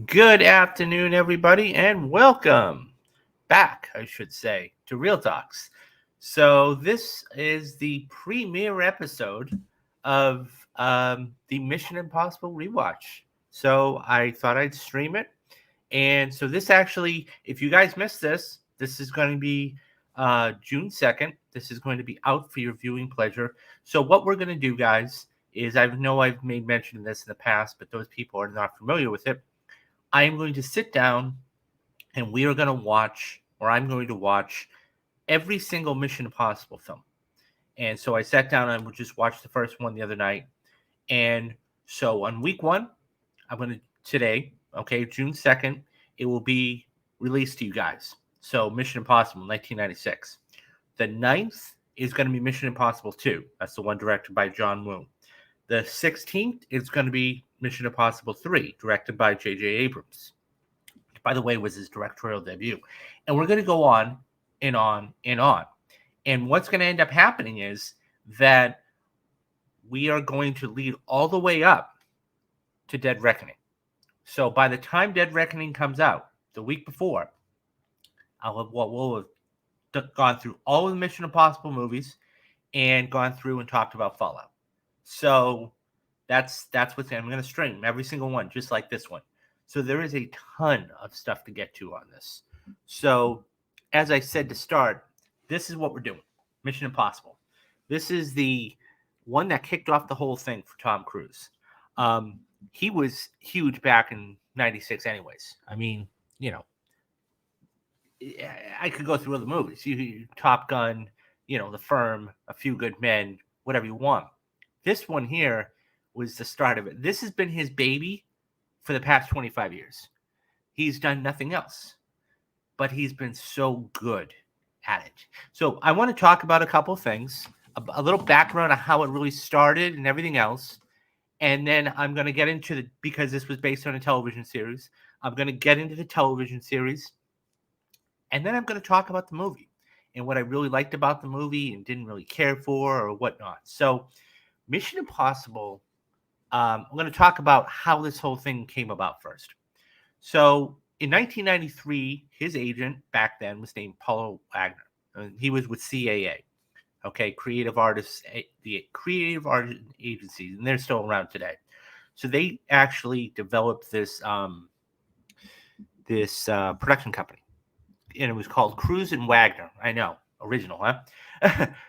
Good afternoon, everybody, and welcome back, I should say, to Real Talks. So, this is the premiere episode of the Mission Impossible rewatch. So, I thought I'd stream it. And so, this actually, if you guys missed this, this is going to be June 2nd. This is going to be out for your viewing pleasure. So, what we're going to do, guys, is I know I've made mention of this in the past, but those people are not familiar with it. I am going to sit down and we are going to watch, or I'm going to watch every single Mission Impossible film. And so I sat down and I just watched the first one the other night. And so on week one, I'm going to today, okay, June 2nd, it will be released to you guys. So Mission Impossible 1996. The ninth is going to be Mission Impossible 2. That's the one directed by John Woo. The 16th is going to be Mission Impossible 3, directed by J.J. Abrams. Which, by the way, was his directorial debut. And we're going to go on and on and on. And what's going to end up happening is that we are going to lead all the way up to Dead Reckoning. So by the time Dead Reckoning comes out, the week before, we'll have gone through all of the Mission Impossible movies and gone through and talked about Fallout. So that's what's I'm going to stream every single one, just like this one. So there is a ton of stuff to get to on this. So as I said to start, this is what we're doing. Mission Impossible. This is the one that kicked off the whole thing for Tom Cruise. He was huge back in 96 anyways. I mean, I could go through other movies. Top Gun, The Firm, A Few Good Men, whatever you want. This one here was the start of it. This has been his baby for the past 25 years. He's done nothing else, but he's been so good at it. So I want to talk about a couple of things, a little background on how it really started and everything else. And then I'm going to get into because this was based on a television series, I'm going to get into the television series. And then I'm going to talk about the movie and what I really liked about the movie and didn't really care for or whatnot. So Mission Impossible, I'm going to talk about how this whole thing came about first. So in 1993, his agent back then was named Paulo Wagner. He was with CAA, okay, the creative art agencies, and they're still around today. So they actually developed this production company, and it was called Cruise and Wagner. I know, original, huh?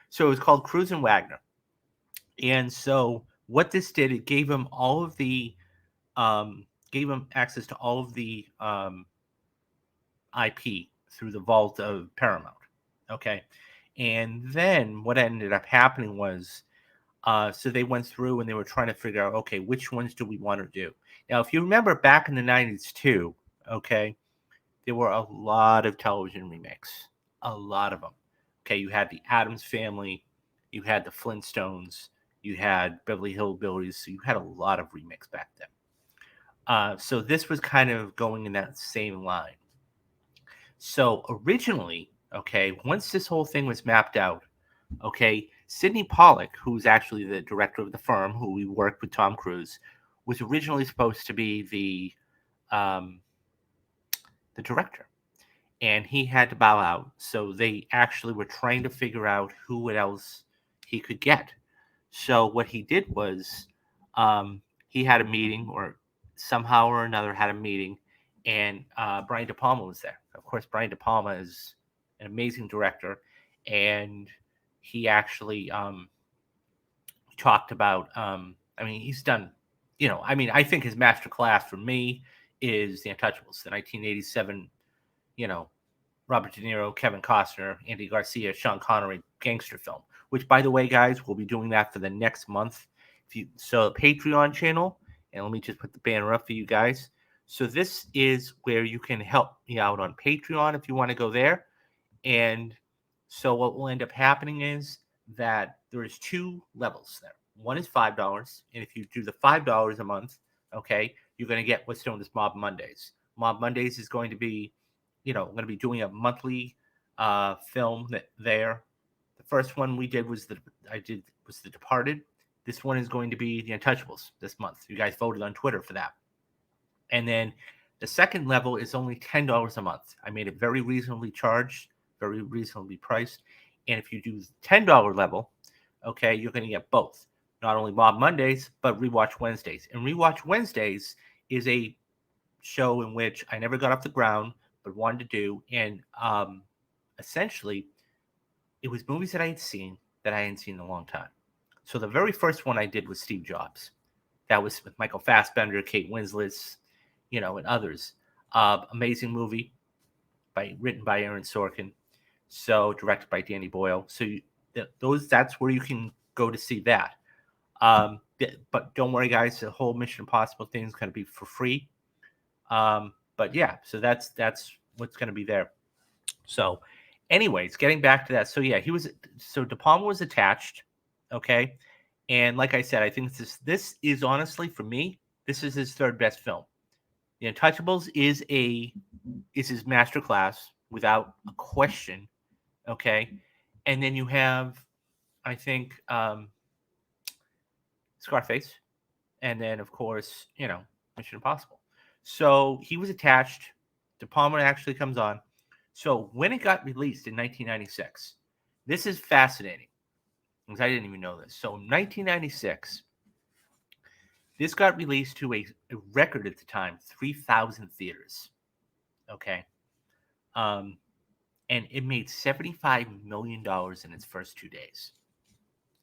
So it was called Cruise and Wagner. And so what this did, it gave him access to all of the IP through the vault of Paramount. Okay. And then what ended up happening was, so they went through and they were trying to figure out, okay, which ones do we want to do? Now, if you remember back in the 90s too, okay, there were a lot of television remakes, a lot of them. Okay. You had the Addams Family, you had the Flintstones, you had Beverly Hillbillies, so you had a lot of remakes back then. So this was kind of going in that same line. So originally, okay, once this whole thing was mapped out, okay, Sidney Pollack, who's actually the director of The Firm, who we worked with Tom Cruise, was originally supposed to be the director. And he had to bow out. So they actually were trying to figure out who else he could get. So what he did was he had a meeting, or somehow or another had a meeting, and Brian De Palma was there. Of course, Brian De Palma is an amazing director, and he actually talked about, he's done, I think his masterclass for me is The Untouchables, the 1987, Robert De Niro, Kevin Costner, Andy Garcia, Sean Connery gangster film, which, by the way, guys, we'll be doing that for the next month. So Patreon channel, and let me just put the banner up for you guys. So this is where you can help me out on Patreon if you want to go there. And so what will end up happening is that there is two levels there. One is $5, and if you do the $5 a month, okay, you're going to get what's known as Mob Mondays. Mob Mondays is going to be, I'm going to be doing a monthly film there. The first one we did was The Departed. This one is going to be The Untouchables this month. You guys voted on Twitter for that. And then The second level is only $10 a month. I made it very reasonably charged, very reasonably priced. And if you do the $10 level, okay, you're going to get both. Not only Mob Mondays, but Rewatch Wednesdays. And Rewatch Wednesdays is a show in which I never got off the ground, but wanted to do. And essentially, it was movies that I had seen that I hadn't seen in a long time. So the very first one I did was Steve Jobs. That was with Michael Fassbender, Kate Winslet, and others. Amazing movie, written by Aaron Sorkin, so directed by Danny Boyle. So that's where you can go to see that. But don't worry, guys. The whole Mission Impossible thing is going to be for free. But yeah, so that's what's going to be there. So, anyways, getting back to that. So yeah, De Palma was attached. Okay, and like I said, I think this is honestly, for me, this is his third best film. The Untouchables is his masterclass without a question. Okay, and then you have, I think, Scarface, and then of course, Mission Impossible. So he was attached. De Palma actually comes on. So when it got released in 1996, this is fascinating because I didn't even know this. So in 1996, this got released to a record at the time, 3,000 theaters. Okay. And it made $75 million in its first 2 days.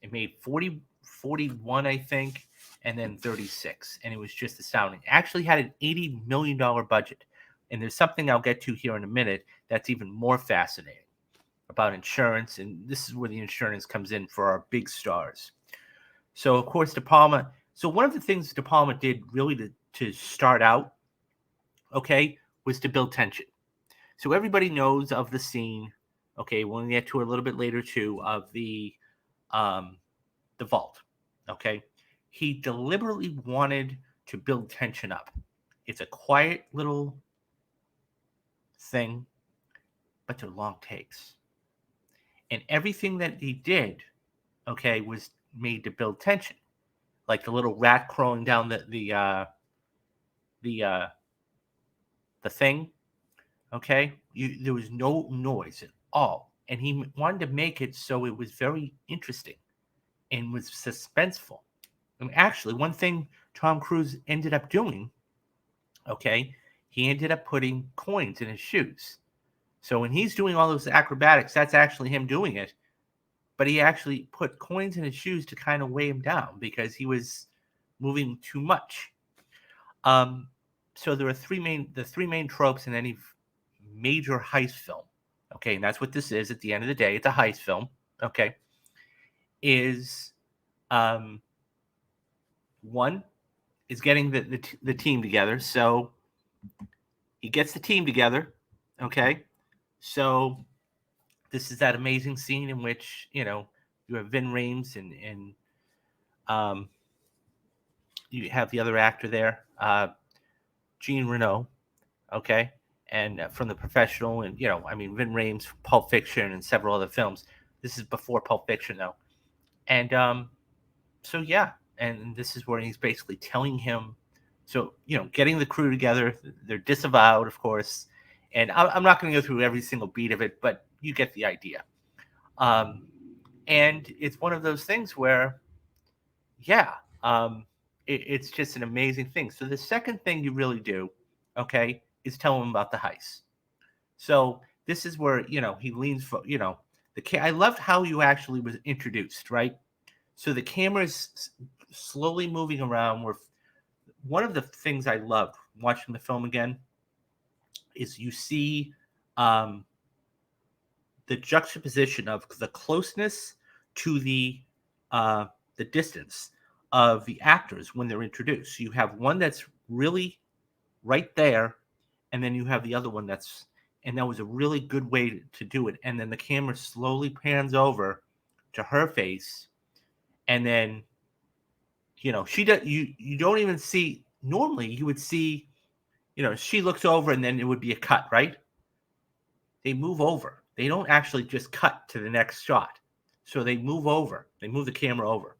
It made 41, I think, and then 36. And it was just astounding. It actually had an $80 million budget. And there's something I'll get to here in a minute that's even more fascinating about insurance. And this is where the insurance comes in for our big stars. So, of course, De Palma. So one of the things De Palma did really to start out, okay, was to build tension. So everybody knows of the scene, okay, we'll get to it a little bit later too, of the vault, okay? He deliberately wanted to build tension up. It's a quiet little thing, but they're long takes. And everything that he did, okay, was made to build tension. Like the little rat crawling down the thing, okay? There was no noise at all. And he wanted to make it so it was very interesting and was suspenseful. And actually, one thing Tom Cruise ended up doing, okay, he ended up putting coins in his shoes. So when he's doing all those acrobatics, that's actually him doing it. But he actually put coins in his shoes to kind of weigh him down because he was moving too much. So there are the three main tropes in any major heist film. Okay, and that's what this is at the end of the day. It's a heist film. Okay, is one is getting the team together. So he gets the team together. Okay, so this is that amazing scene in which you have Vin Rames and you have the other actor there, Jean Reno, okay, and from The Professional, and Vin Rames, Pulp Fiction, and several other films. This is before Pulp Fiction, though, and so yeah, and this is where he's basically telling him, so getting the crew together. They're disavowed, of course, and I'm not going to go through every single beat of it, but you get the idea. And it's one of those things where, yeah, it's just an amazing thing. So the second thing you really do, okay, is tell him about the heist. So this is where he leans for I loved how you actually was introduced, right? So the camera's slowly moving around. Where one of the things I loved watching the film again is you see the juxtaposition of the closeness to the distance of the actors when they're introduced. You have one that's really right there, and then you have the other one and that was a really good way to do it. And then the camera slowly pans over to her face, and then she does. You don't even see. Normally, you would see, she looks over, and then it would be a cut, right? They move over. They don't actually just cut to the next shot. So they move over. They move the camera over.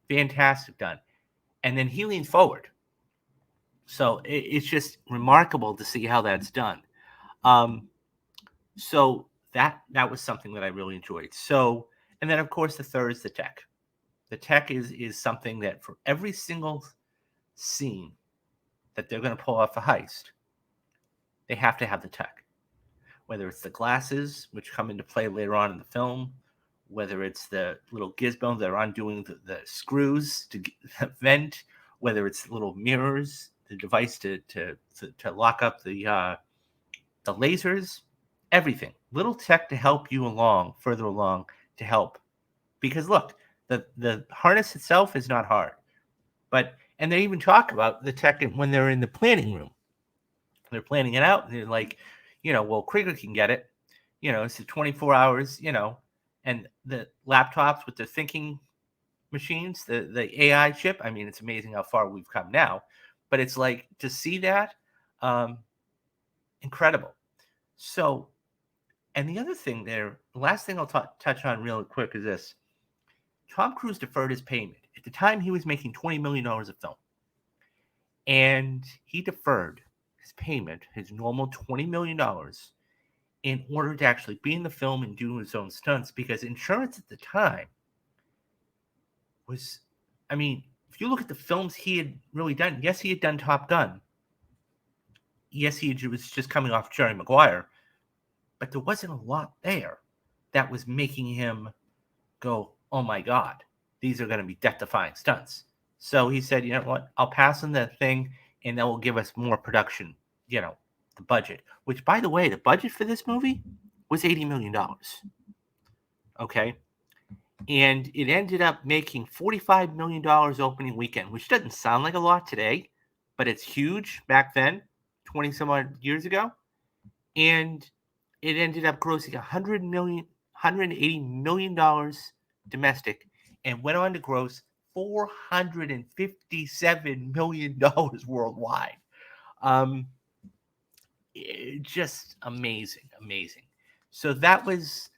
Fantastic done. And then he leans forward. So it's just remarkable to see how that's done. Um, so that was something that I really enjoyed. So, and then of course the third is the tech. The tech is something that for every single scene that they're going to pull off a heist, they have to have the tech. Whether it's the glasses, which come into play later on in the film, whether it's the little gizmo that are undoing the screws to vent, whether it's little mirrors, the device to lock up the lasers, everything. Little tech to help you along, further along, to help. Because look, the harness itself is not hard, but and they even talk about the tech when they're in the planning room. They're planning it out, and they're like, well, Krieger can get it. It's 24 hours. And the laptops with the thinking machines, the AI chip. I mean, it's amazing how far we've come now, but it's like to see that, um, incredible. So, and the other thing there, the last thing I'll touch on real quick is this: Tom Cruise deferred his payment. At the time, he was making $20 million a film, and he deferred his payment, his normal $20 million, in order to actually be in the film and do his own stunts, because insurance at the time was, I mean, if you look at the films he had really done, yes, he had done Top Gun. Yes, he was just coming off Jerry Maguire, but there wasn't a lot there that was making him go, oh my God, these are going to be death-defying stunts. So he said, you know what, I'll pass on that thing, and that will give us more production, the budget. Which, by the way, the budget for this movie was $80 million. Okay? And it ended up making $45 million opening weekend, which doesn't sound like a lot today, but it's huge back then, 20 some odd years ago. And it ended up grossing $180 million domestic, and went on to gross $457 million worldwide. Just amazing, amazing. So that was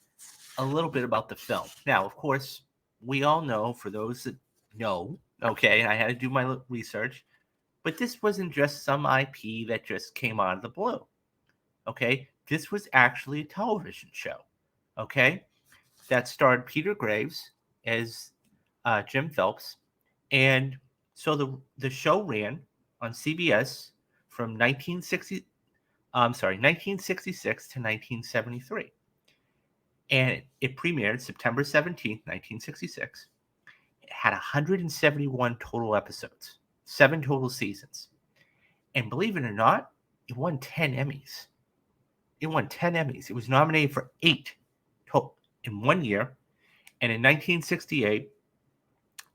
a little bit about the film. Now, of course, we all know, for those that know, okay, I had to do my research, but this wasn't just some IP that just came out of the blue. Okay, this was actually a television show. Okay, that starred Peter Graves as Jim Phelps, and so the show ran on CBS from 1966 to 1973, and it premiered September 17th, 1966. It had 171 total episodes, 7 total seasons, and believe it or not, it won 10 Emmys. It won 10 Emmys. It was nominated for 8 total in 1 year. And in 1968,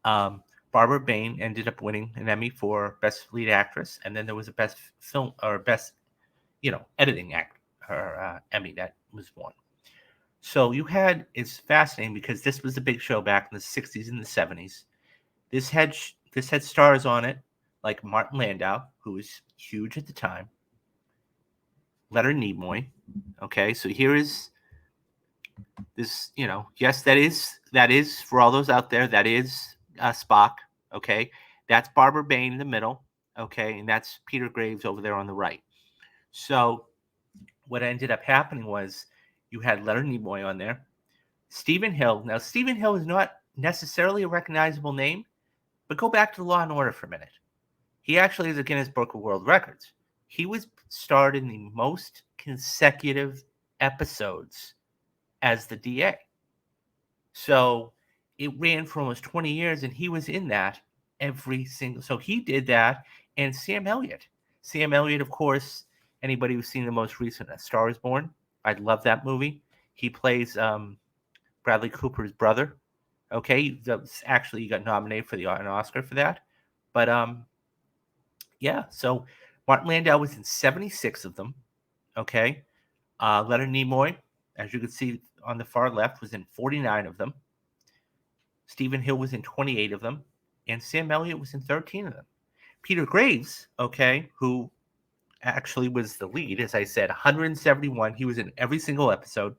Barbara Bain ended up winning an Emmy for Best Lead Actress. And then there was a Best Film or Best, Editing Act or Emmy that was won. So it's fascinating because this was a big show back in the 60s and the 70s. This had stars on it like Martin Landau, who was huge at the time, Leonard Nimoy. Okay, so here is this, yes, that is for all those out there, that is Spock. Okay, that's Barbara Bain in the middle. Okay, and that's Peter Graves over there on the right. So what ended up happening was you had Leonard Nimoy on there, Stephen Hill. Now, Stephen Hill is not necessarily a recognizable name, but go back to Law and Order for a minute. He actually is a Guinness Book of World Records. He was starred in the most consecutive episodes as the DA. So it ran for almost 20 years, and he was in that every single. So he did that, and Sam Elliott. Sam Elliott, of course, anybody who's seen the most recent A Star Is Born, I love that movie. He plays Bradley Cooper's brother. Okay, actually, he got nominated for an Oscar for that. But yeah, so Martin Landau was in 76 of them. Okay, Leonard Nimoy, as you can see on the far left, was in 49 of them. Stephen Hill was in 28 of them, and Sam Elliott was in 13 of them. Peter Graves, okay, who actually was the lead, as I said, 171. He was in every single episode,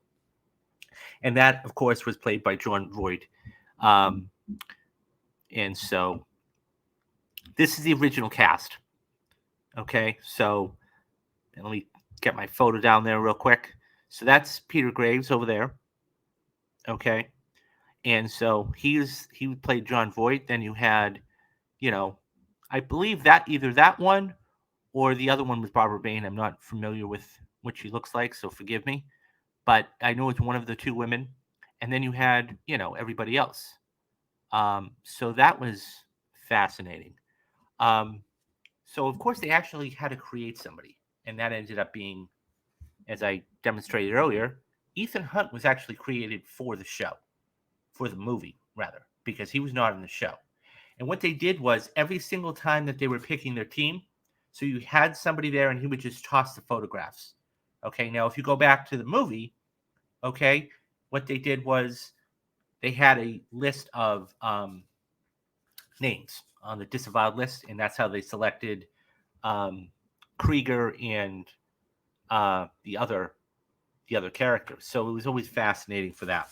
and that, of course, was played by Jon Voight. And so this is the original cast. Okay, so let me get my photo down there real quick. So that's Peter Graves over there. Okay, and so he played John Voight. Then you had, you know, I believe that either that one or the other one was Barbara Bain. I'm not familiar with what she looks like, so forgive me. But I know it's one of the two women. And then you had, everybody else. So that was fascinating. Um, so of course they actually had to create somebody, and that ended up being, as I demonstrated earlier, Ethan Hunt was actually created for the show, for the movie rather, because he was not in the show. And what they did was every single time that they were picking their team, so you had somebody there and he would just toss the photographs. Okay, now if you go back to the movie, okay, what they did was they had a list of names on the disavowed list, and that's how they selected um, Krieger and the other characters. So it was always fascinating for that.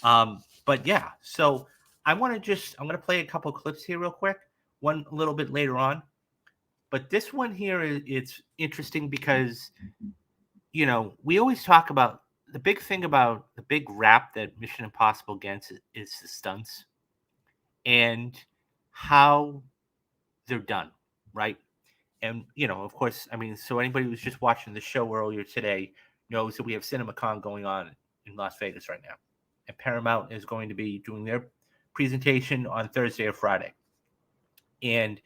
But yeah, so I'm gonna play a couple clips here real quick. One a little bit later on, but this one here it's interesting because we always talk about the big thing about the big rap that Mission Impossible gets is the stunts and how they're done, right? And of course, I mean, so anybody who's just watching the show earlier today knows that we have CinemaCon going on in Las Vegas right now, and Paramount is going to be doing their presentation on Thursday or Friday. And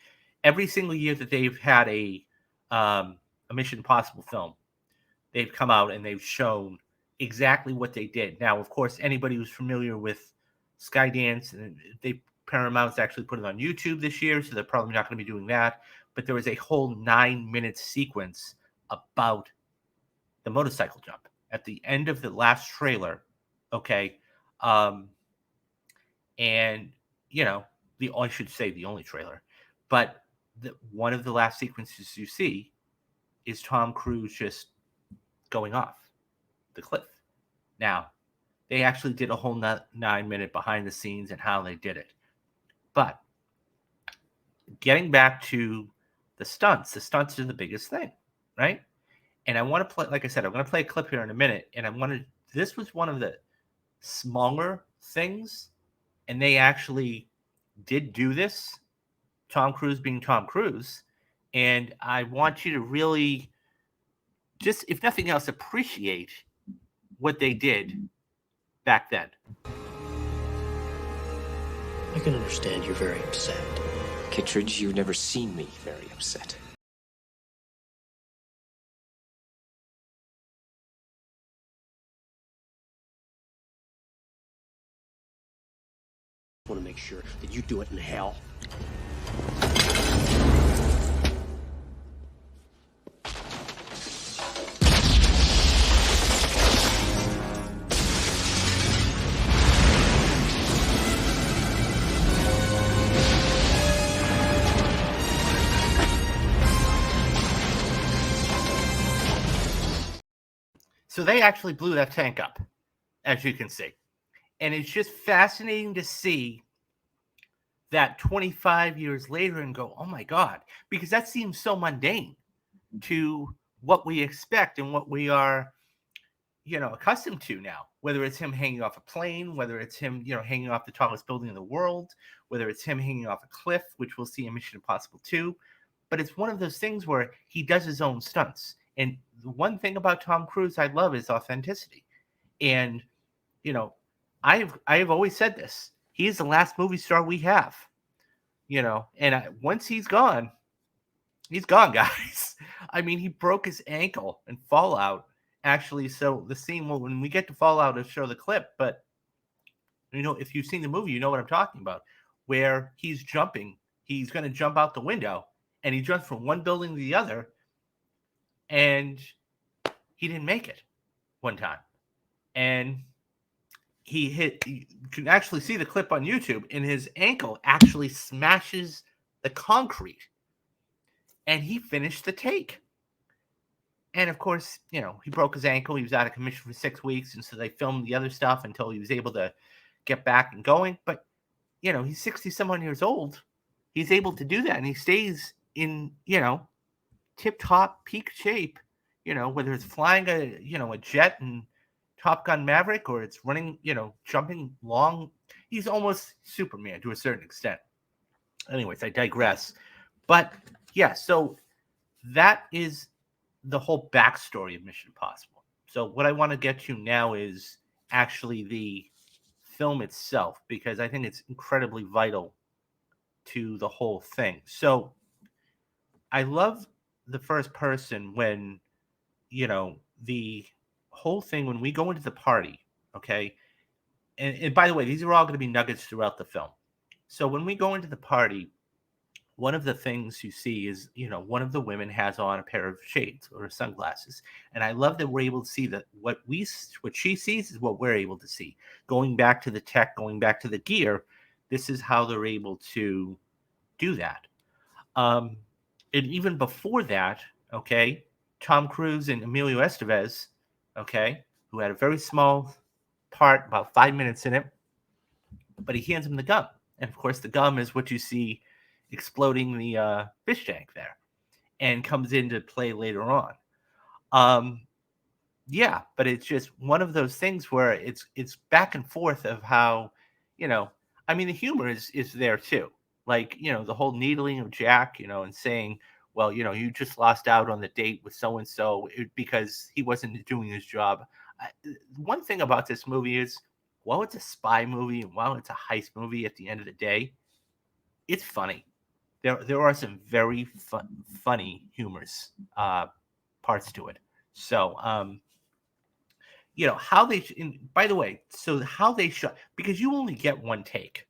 every single year that they've had a Mission Impossible film, they've come out and they've shown exactly what they did. Now, of course, anybody who's familiar with Skydance, and Paramount's actually put it on YouTube this year, so they're probably not going to be doing that. But there was a whole 9-minute sequence about the motorcycle jump at the end of the last trailer. Okay, and I should say the only trailer, but one of the last sequences you see is Tom Cruise just going off the cliff. Now, they actually did a whole 9-minute behind the scenes and how they did it. But getting back to the stunts are the biggest thing, right? And I want to play, like I said, I'm going to play a clip here in a minute. And this was one of the smaller things. And they actually did do this, Tom Cruise being Tom Cruise. And I want you to really just, if nothing else, appreciate what they did back then. I can understand you're very upset. Kittredge, you've never seen me very upset. I want to make sure that you do it in hell. So they actually blew that tank up, as you can see. And it's just fascinating to see that 25 years later and go, oh my God, because that seems so mundane to what we expect and what we are, accustomed to now, whether it's him hanging off a plane, whether it's him, hanging off the tallest building in the world, whether it's him hanging off a cliff, which we'll see in Mission Impossible 2. But it's one of those things where he does his own stunts. And the one thing about Tom Cruise I love is authenticity. And, I've always said this. He is the last movie star we have, and once he's gone, guys. I mean, he broke his ankle in Fallout, actually. So the scene, when we get to Fallout, I'll show the clip. But, if you've seen the movie, you know what I'm talking about, where he's jumping. He's going to jump out the window, and he jumps from one building to the other, and he didn't make it one time. And you can actually see the clip on YouTube, and his ankle actually smashes the concrete, and he finished the take. And of course, he broke his ankle. He was out of commission for 6 weeks, and so they filmed the other stuff until he was able to get back and going. But he's 60-some years old. He's able to do that, and he stays in tip-top peak shape, whether it's flying a jet in Top Gun Maverick or it's running, jumping long. He's almost Superman to a certain extent. Anyways, I digress. But yeah, so that is the whole backstory of Mission Impossible. So what I want to get to now is actually the film itself, because I think it's incredibly vital to the whole thing. So I love the first person when, the whole thing when we go into the party, okay? And by the way, these are all going to be nuggets throughout the film. So when we go into the party, one of the things you see is, one of the women has on a pair of shades or sunglasses. And I love that we're able to see that what she sees is what we're able to see. Going back to the tech, going back to the gear, this is how they're able to do that. And even before that, okay, Tom Cruise and Emilio Estevez, okay, who had a very small part, about 5 minutes in it, but he hands him the gum. And of course, the gum is what you see exploding the fish tank there, and comes into play later on. Yeah, but it's just one of those things where it's back and forth of how, I mean, the humor is there too. Like, the whole needling of Jack, and saying, well, you just lost out on the date with so and so because he wasn't doing his job. One thing about this movie is, while it's a spy movie and while it's a heist movie, at the end of the day, it's funny. There are some very funny humorous parts to it. So, how they. By the way, so how they shot, because you only get one take.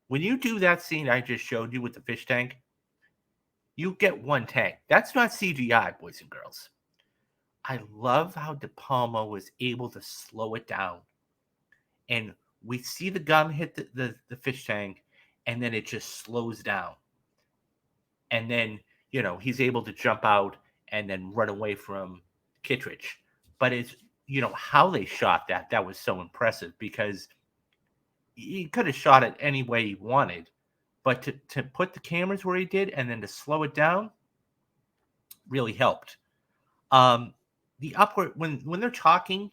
When you do that scene I just showed you with the fish tank, you get one take. That's not CGI, boys and girls. I love how De Palma was able to slow it down, and we see the gun hit the fish tank, and then it just slows down. And then, he's able to jump out and then run away from Kittredge. But it's, how they shot that was so impressive, because he could have shot it any way he wanted. But to put the cameras where he did and then to slow it down really helped. The upward, when they're talking,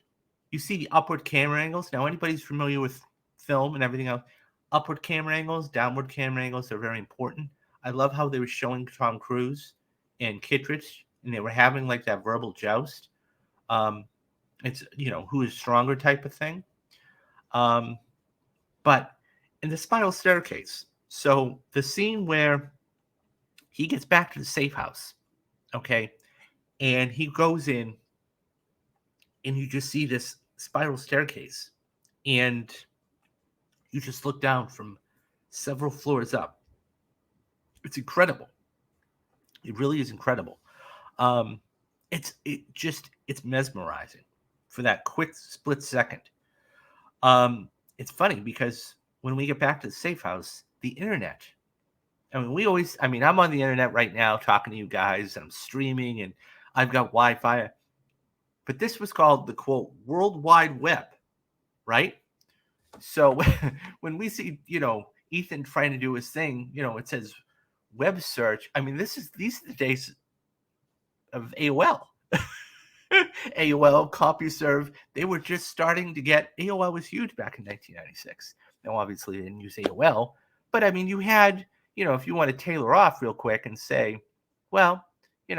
you see the upward camera angles. Now, anybody's familiar with film and everything else, upward camera angles, downward camera angles are very important. I love how they were showing Tom Cruise and Kittredge, and they were having like that verbal joust. It's, who is stronger type of thing. But in the spiral staircase, so the scene where he gets back to the safe house, okay, and he goes in, and you just see this spiral staircase, and you just look down from several floors up. It's incredible. It really is incredible. It's mesmerizing for that quick split second. It's funny because when we get back to the safe house, the internet. I'm on the internet right now talking to you guys, and I'm streaming, and I've got Wi-Fi. But this was called the, quote, World Wide Web, right? So when we see, Ethan trying to do his thing, it says web search. I mean, these are the days of AOL. AOL, CompuServe, they were just starting to get, AOL was huge back in 1996. Now, obviously, they didn't use AOL, but I mean, you had, if you want to tailor off real quick and say, well, you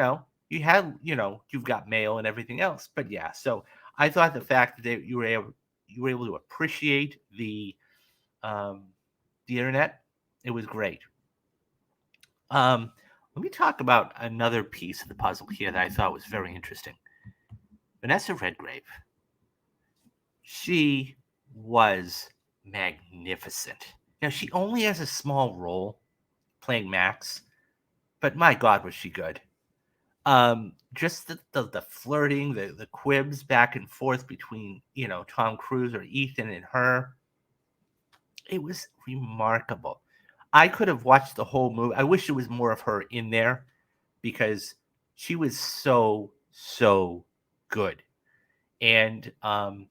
had, you've got mail and everything else. But yeah, so I thought the fact that you were able to appreciate the internet, it was great. Let me talk about another piece of the puzzle here that I thought was very interesting. Vanessa Redgrave, she was magnificent. Now, she only has a small role playing Max, but my God, was she good. Just the flirting, the quibs back and forth between, Tom Cruise or Ethan and her. It was remarkable. I could have watched the whole movie. I wish there was more of her in there, because she was so good. And I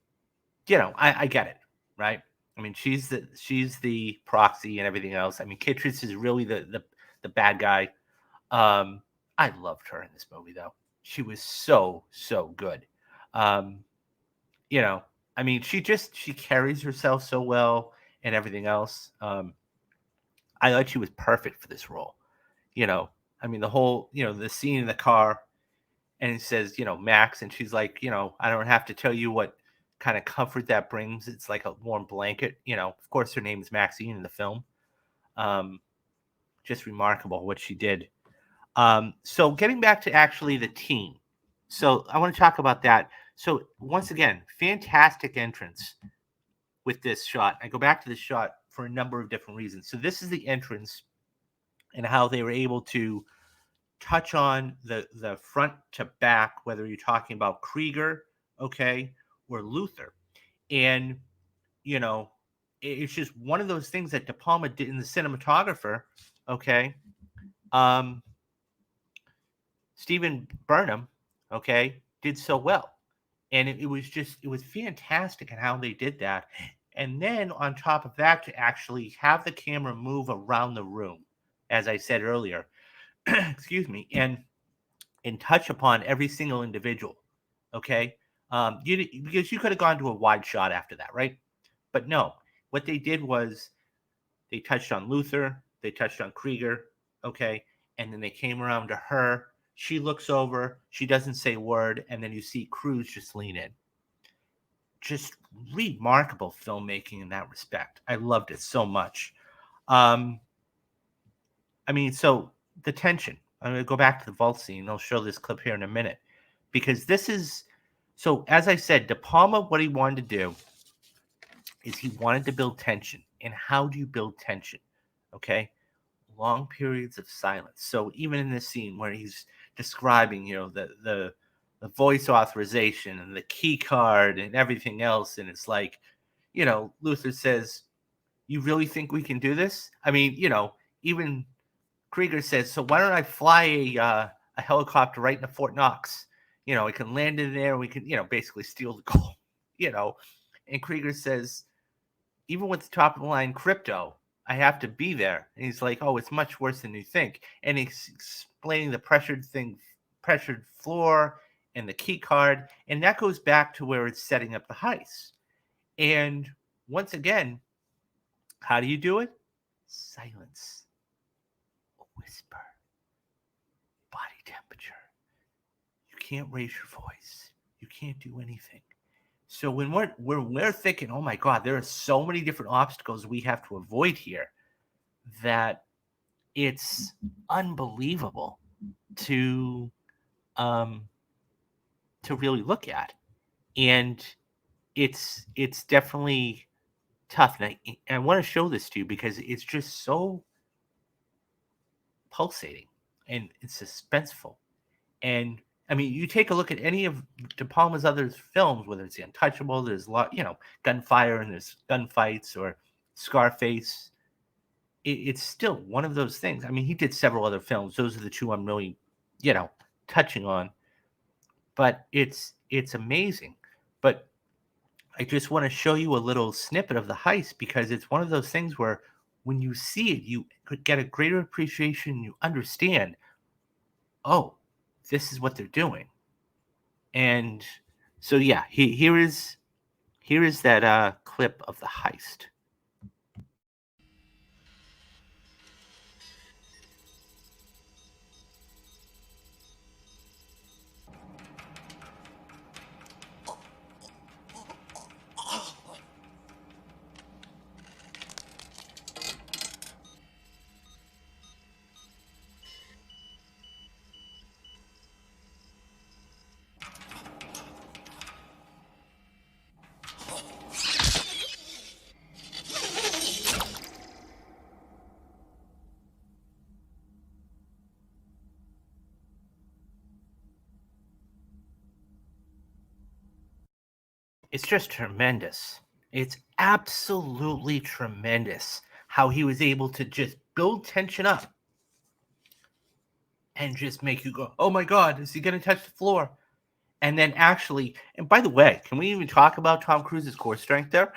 get it, right? I mean, she's the proxy and everything else. I mean, Kittredge is really the bad guy. I loved her in this movie, though. She was so good. Um, you know, I mean, she carries herself so well and everything else. I thought she was perfect for this role. You know, I mean, the whole, the scene in the car, and it says, Max, and she's like, I don't have to tell you what kind of comfort that brings. It's like a warm blanket. Of course, her name is Maxine in the film. Um, just remarkable what she did. So getting back to actually the team. So I want to talk about that. So once again, fantastic entrance with this shot. I go back to this shot for a number of different reasons. So this is the entrance and how they were able to touch on the front to back, whether you're talking about Krieger, okay, or Luther. And, it's just one of those things that De Palma did in the cinematographer, okay. Stephen Burnham, okay, did so well. And it was fantastic in how they did that. And then on top of that, to actually have the camera move around the room, as I said earlier, excuse me, and touch upon every single individual, okay? Because you could have gone to a wide shot after that, right? But no, what they did was they touched on Luther, they touched on Krieger, okay? And then they came around to her. She looks over, she doesn't say a word, and then you see Cruz just lean in. Just remarkable filmmaking in that respect. I loved it so much. I mean, so the tension. I'm going to go back to the vault scene. I'll show this clip here in a minute. Because this is, so as I said, De Palma, what he wanted to do is he wanted to build tension. And how do you build tension? Okay? Long periods of silence. So even in this scene where he's describing, the voice authorization and the key card and everything else, and it's like, Luther says, "You really think we can do this?" I mean, even Krieger says, "So why don't I fly a helicopter right into Fort Knox? I can land in there. And we can, basically steal the gold." And Krieger says, "Even with the top of the line crypto, I have to be there." And he's like, "Oh, it's much worse than you think." And he's explaining the pressured floor and the key card. And that goes back to where it's setting up the heist. And once again, how do you do it? Silence. A whisper. Body temperature. You can't raise your voice. You can't do anything. So when we're thinking, oh my God, there are so many different obstacles we have to avoid here, that it's unbelievable to really look at, and it's definitely tough. And I want to show this to you because it's just so pulsating and it's suspenseful. And I mean, you take a look at any of De Palma's other films, whether it's The Untouchable, there's a lot, gunfire and there's gunfights, or Scarface. It's still one of those things. I mean, he did several other films. Those are the two I'm really, touching on. But it's amazing. But I just want to show you a little snippet of the heist because it's one of those things where when you see it, you could get a greater appreciation. You understand, oh, this is what they're doing. And so, yeah, here is that clip of the heist. It's just tremendous. It's absolutely tremendous how he was able to just build tension up and just make you go, oh my God, is he going to touch the floor? And then actually, and by the way, can we even talk about Tom Cruise's core strength there?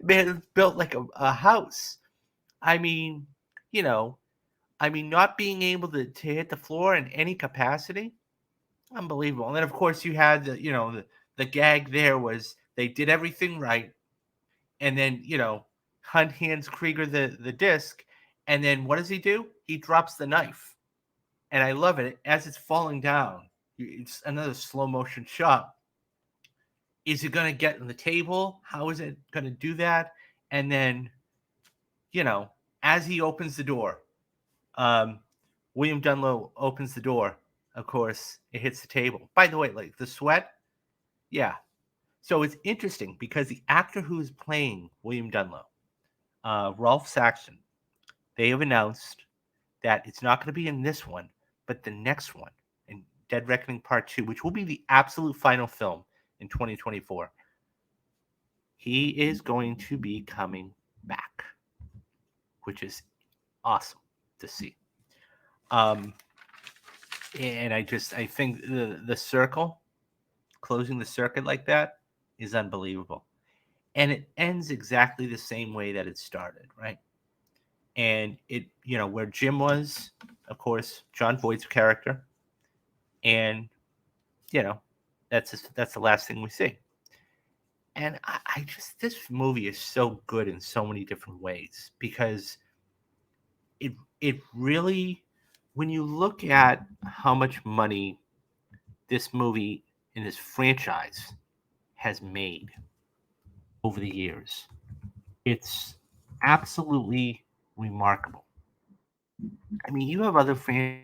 Man, it's built like a house. I mean, I mean, not being able to hit the floor in any capacity, unbelievable. And then, of course, you had the gag there was they did everything right, and then Hunt hands Krieger the disc, and then what does he do? He drops the knife, and I love it as it's falling down. It's another slow motion shot. Is it going to get on the table? How is it going to do that? And then, as he opens the door, um, William Dunlow opens the door. Of course, it hits the table. By the way, like the sweat, yeah. So it's interesting because the actor who is playing William Dunlow, Rolf Saxon, they have announced that it's not going to be in this one, but the next one, in Dead Reckoning Part 2, which will be the absolute final film in 2024. He is going to be coming back, which is awesome to see. And I think the circle, closing the circuit like that, is unbelievable. And it ends exactly the same way that it started, right? And it, where Jim was, of course, John Voight's character, and that's the last thing we see. And I just, this movie is so good in so many different ways because it really, when you look at how much money this movie and this franchise has made over the years, it's absolutely remarkable. I mean, you have other franchises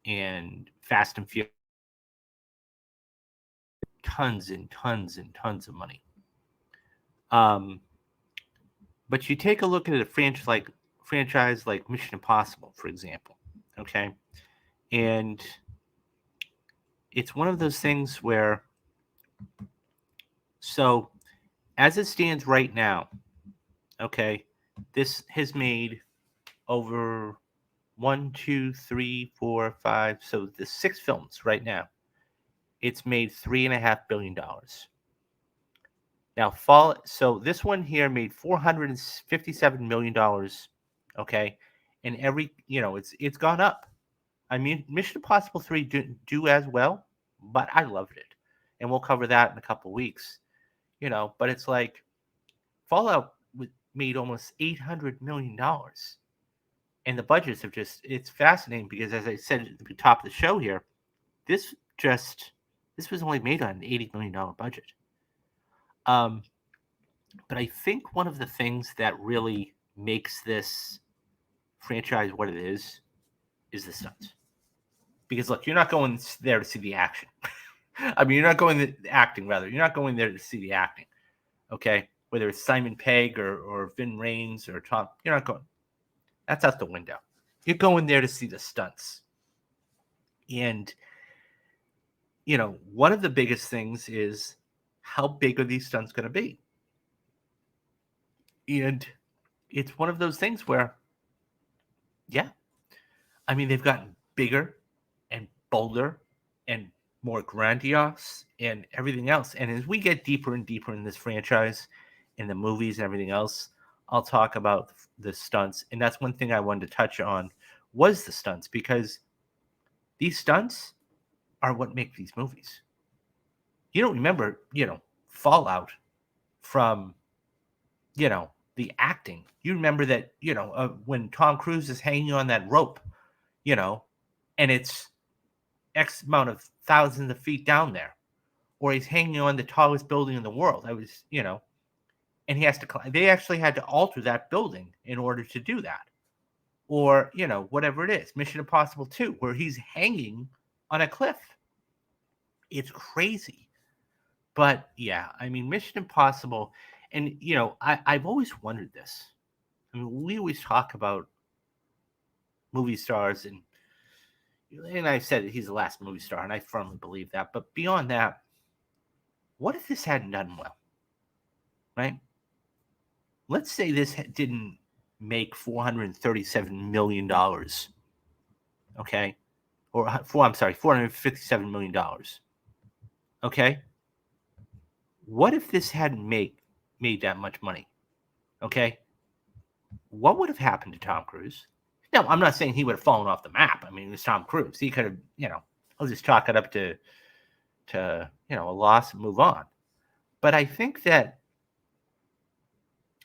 and Fast and Furious, tons and tons and tons of money. Um, but you take a look at a franchise like Mission Impossible, for example, okay, and it's one of those things where, so as it stands right now, okay, this has made over 1, 2, 3, 4, 5. So the 6 films right now. It's made $3.5 billion. Now, so this one here made $457 million. Okay, and it's gone up. I mean, Mission Impossible 3 didn't do as well, but I loved it, and we'll cover that in a couple weeks. But it's like Fallout made almost $800 million. And the budgets have it's fascinating because, as I said at the top of the show here, this was only made on an $80 million budget. But I think one of the things that really makes this franchise what it is the stunts. Because look, you're not going there to see the action. I mean, you're not going the acting, rather. You're not going there to see the acting. Okay? Whether it's Simon Pegg or Vin Rames or Tom, you're not going. That's out the window. You're going there to see the stunts. And, one of the biggest things is how big are these stunts going to be? And it's one of those things where, yeah, I mean, they've gotten bigger and bolder and more grandiose and everything else. And as we get deeper and deeper in this franchise, in the movies and everything else, I'll talk about the stunts. And that's one thing I wanted to touch on was the stunts, because these stunts are what make these movies. You don't remember, Fallout from, the acting. You remember that, when Tom Cruise is hanging on that rope, and it's X amount of thousands of feet down there, or he's hanging on the tallest building in the world. And he has to climb. They actually had to alter that building in order to do that. Or, whatever it is, Mission Impossible 2, where he's hanging on a cliff. It's crazy. But yeah, I mean, Mission Impossible, and I've always wondered this. I mean, we always talk about movie stars, and I said that he's the last movie star, and I firmly believe that. But beyond that, what if this hadn't done well? Right? Let's say this didn't make $437 million. Okay? $457 million. Okay? What if this hadn't made that much money? Okay? what would have happened to Tom Cruise? No, I'm not saying he would have fallen off the map. I mean, it was Tom Cruise. He could have, I'll just chalk it up to a loss and move on. But I think it'd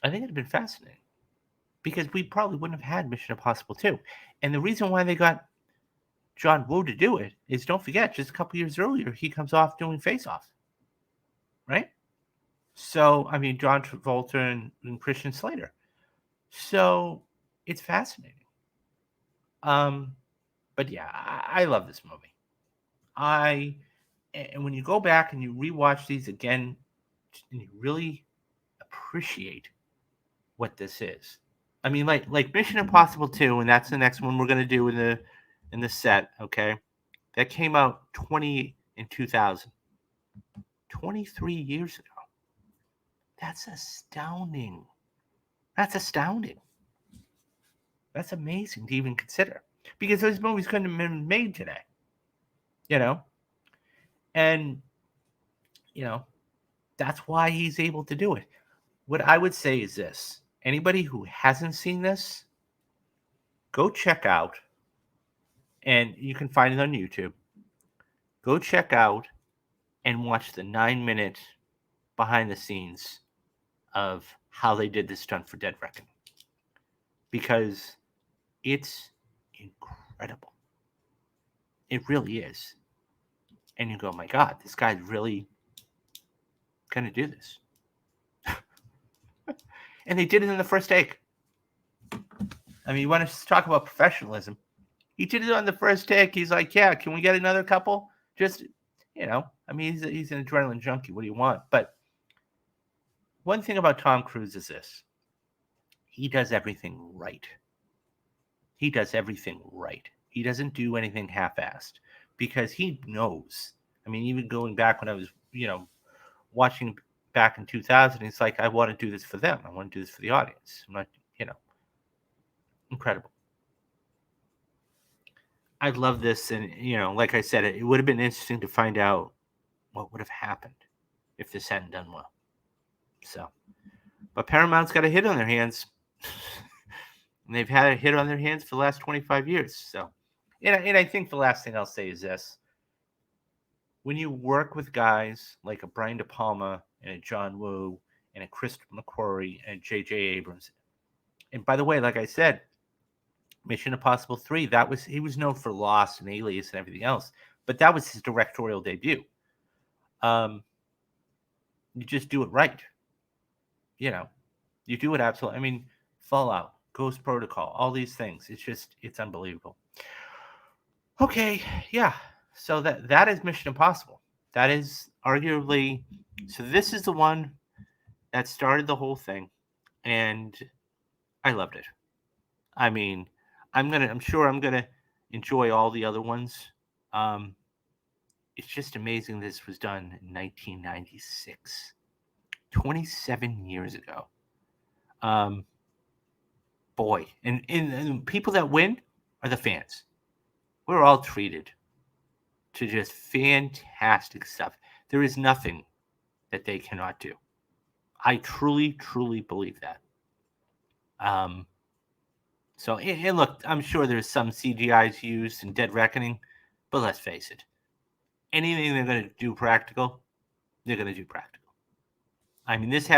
have been fascinating because we probably wouldn't have had Mission Impossible 2. And the reason why they got John Woo to do it is, don't forget, just a couple years earlier, he comes off doing Face Off, right? So, I mean, John Travolta and Christian Slater. So, it's fascinating. But yeah, I love this movie. And when you go back and you rewatch these again, and you really appreciate what this is. I mean, like Mission Impossible 2, and that's the next one we're gonna do in the set, okay? That came out in 2000. 23 years ago. That's astounding. That's astounding. That's amazing to even consider. Because those movies couldn't have been made today. And that's why he's able to do it. What I would say is this. Anybody who hasn't seen this, go check out, and you can find it on YouTube. Go check out and watch the 9-minute behind the scenes of how they did this stunt for Dead Reckoning. Because it's incredible. It really is. And you go, my God, this guy's really going to do this. And they did it in the first take. I mean, you want to talk about professionalism. He did it on the first take. He's like, yeah, can we get another couple? Just, I mean, he's an adrenaline junkie. What do you want? But one thing about Tom Cruise is this. He does everything right. He does everything right. He doesn't do anything half-assed because he knows. I mean, even going back when I was, watching back in 2000, it's like, I want to do this for them. I want to do this for the audience. I'm not, incredible. I love this. And, like I said, it would have been interesting to find out what would have happened if this hadn't done well. So, but Paramount's got a hit on their hands. And they've had a hit on their hands for the last 25 years. So, and I think the last thing I'll say is this. When you work with guys like a Brian De Palma and a John Woo and a Chris McQuarrie and J.J. Abrams, and by the way, like I said, Mission Impossible 3, he was known for Lost and Alias and everything else, but that was his directorial debut. You just do it right. You do it absolutely. I mean, Fallout, Ghost Protocol, all these things. It's unbelievable. Okay, yeah. So that is Mission Impossible. That is arguably, so this is the one that started the whole thing, and I loved it. I mean, I'm sure I'm gonna enjoy all the other ones. It's just amazing this was done in 1996, 27 years ago. Boy, and people that win are the fans. We're all treated to just fantastic stuff. There is nothing that they cannot do. I truly, truly believe that. So, and look, I'm sure there's some CGIs used in Dead Reckoning, but let's face it. Anything they're going to do practical, they're going to do practical. I mean, this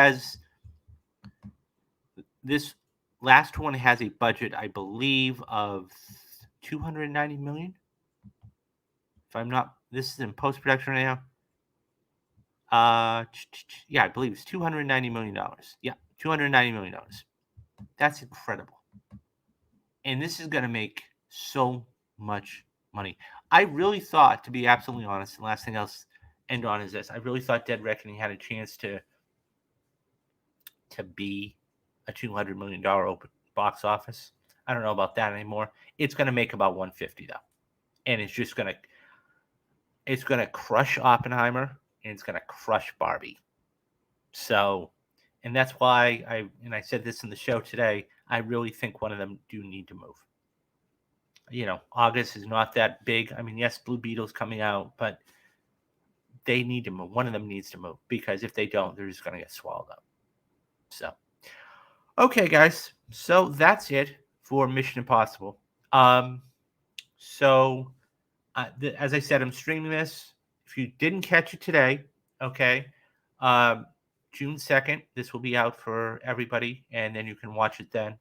last one has a budget, I believe, of $290 million. If I'm not, this is in post-production right now. Yeah, I believe it's $290 million. Yeah, $290 million. That's incredible. And this is going to make so much money. I really thought, to be absolutely honest, and last thing I'll end on is this. I really thought Dead Reckoning had a chance to be a $200 million open box office. I don't know about that anymore. It's going to make about 150 though. And it's just going to crush Oppenheimer, and it's going to crush Barbie. So, and that's why I said this in the show today, I really think one of them do need to move. August is not that big. I mean, yes, Blue Beetle's coming out, but they need to move. One of them needs to move, because if they don't, they're just going to get swallowed up. So, okay, guys. So that's it for Mission Impossible. So as I said, I'm streaming this. If you didn't catch it today, okay, um, June 2nd, this will be out for everybody, and then you can watch it then.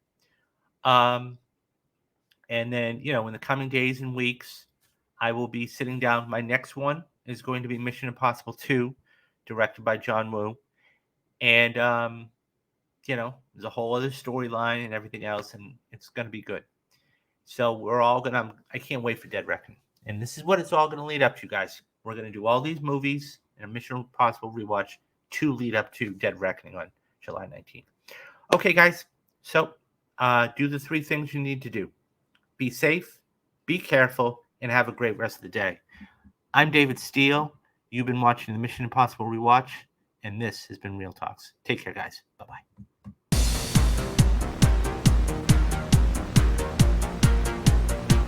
Um, and then, in the coming days and weeks, I will be sitting down. My next one is going to be Mission Impossible 2, directed by John Woo. And, there's a whole other storyline and everything else, and it's going to be good. So I can't wait for Dead Reckoning. And this is what it's all going to lead up to, guys. We're going to do all these movies and a Mission Impossible rewatch to lead up to Dead Reckoning on July 19th. Okay, guys. So do the 3 things you need to do. Be safe, be careful, and have a great rest of the day. I'm David Steele. You've been watching the Mission Impossible rewatch, and this has been Real Talks. Take care, guys. Bye-bye.